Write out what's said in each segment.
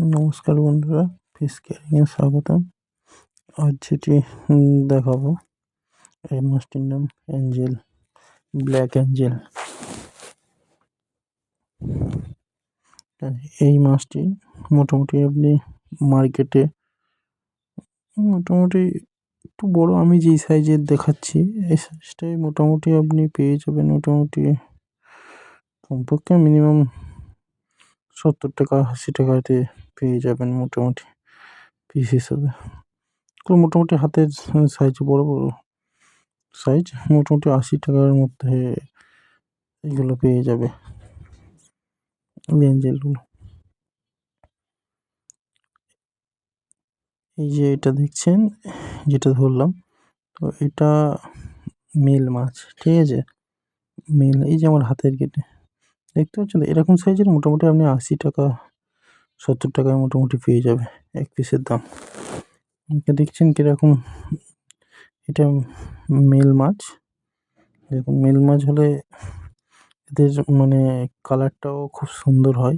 নমস্কার বন্ধুরা, fish caring এ স্বাগতম। আজ যেটি দেখাবো এই মাছটির নাম অ্যাঞ্জেল, ব্ল্যাক অ্যাঞ্জেল। এই মাছটি মোটামুটি আপনি মার্কেটে মোটামুটি একটু বড়, আমি যেই সাইজের দেখাচ্ছি এই সাইজটাই মোটামুটি আপনি পেয়ে যাবেন। মোটামুটি কমপক্ষে মিনিমাম 70 টাকা 80 টাকাতে পেয়ে যাবেন মোটামুটি পিস হিসাবে। তো মোটামুটি হাতের সাইজ, বড় বড় সাইজ, মোটামুটি 80 টাকার মধ্যে এগুলো পেয়ে যাবে অ্যাঞ্জেলগুলো। এই যে এটা দেখছেন, যেটা ধরলাম, তো এটা মেল মাছ, ঠিক আছে। মেল, এই যে আমার হাতের কেটে দেখতে পাচ্ছেন, এরকম সাইজের মোটামুটি আপনি 80 টাকা 70 টাকায় মোটামুটি পেয়ে যাবে এক পিসের দাম। এটা দেখছেন কিরকম, এটা মেল মাছ। দেখুন, মেল মাছ হলে এদের মানে কালারটাও খুব সুন্দর হয়।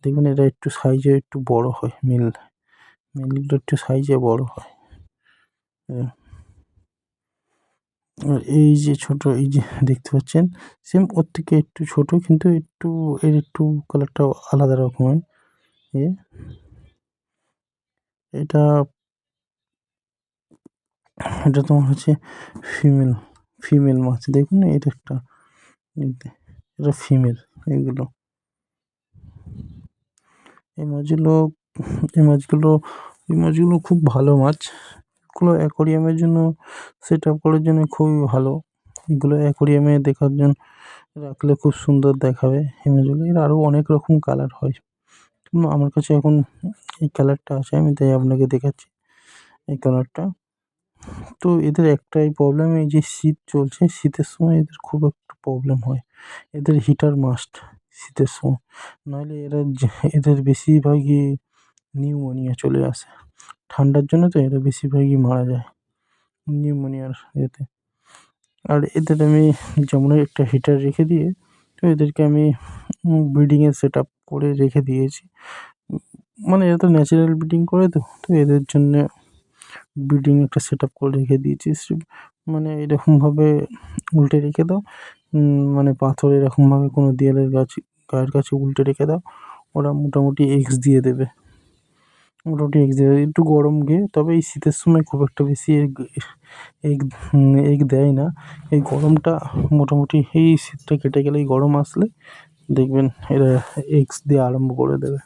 দেখবেন এটা একটু সাইজে একটু বড় হয়, মেলগুলো একটু সাইজে বড় হয়। আর এই যে ছোট, এই যে দেখতে পাচ্ছেন, সেম ওর থেকে একটু ছোট, কিন্তু একটু এর একটু কালারটাও আলাদা রকমের। এটা এটা তোমার হচ্ছে ফিমেল মাছ। দেখুন এটা একটা, এটা ফিমেল। এগুলো এই মাছগুলো এই মাছগুলো এই মাছগুলো খুব ভালো মাছ। এগুলো অ্যাকোরিয়ামের জন্য সেট আপ করার জন্য খুবই ভালো। এগুলো অ্যাকোরিয়ামে দেখার জন্য রাখলে খুব সুন্দর দেখাবে এই মাছগুলো। এর আরও অনেক রকম কালার হয়, কিন্তু আমার কাছে এখন এই কালারটা আছে, আমি তাই আপনাকে দেখাচ্ছি এই কালারটা। তো এদের একটাই প্রবলেম, এই যে শীত চলছে, শীতের সময় এদের খুব একটু প্রবলেম হয়। এদের হিটার মাস্ট শীতের সময়, নাহলে এদের বেশিরভাগই নিউমোনিয়া চলে আসে। ঠান্ডার জন্য তো এরা বেশিরভাগই মারা যায় নিউমোনিয়ার ইয়েতে। আর এদের আমি যেমন একটা হিটার রেখে দিয়ে, তো এদেরকে আমি ব্রিডিংয়ের সেট আপ করে রেখে দিয়েছি। মানে এরা তো ন্যাচারাল ব্রিডিং করে, তো এদের জন্যে ব্রিডিং একটা সেট আপ করে রেখে দিয়েছি। মানে এরকমভাবে উল্টে রেখে দাও, মানে পাথর এরকমভাবে কোনো দেয়ালের গায়ের কাছে উল্টে রেখে দাও, ওরা মোটামুটি এগস দিয়ে দেবে। একটু গরম গিয়ে, তবে এই শীতের সময় খুব একটা বেশি এগ এগ দেয় না। এই গরমটা মোটামুটি, এই শীতটা কেটে গেলে, এই গরম আসলে দেখবেন এরা এগস দেওয়া আরম্ভ করে দেবে।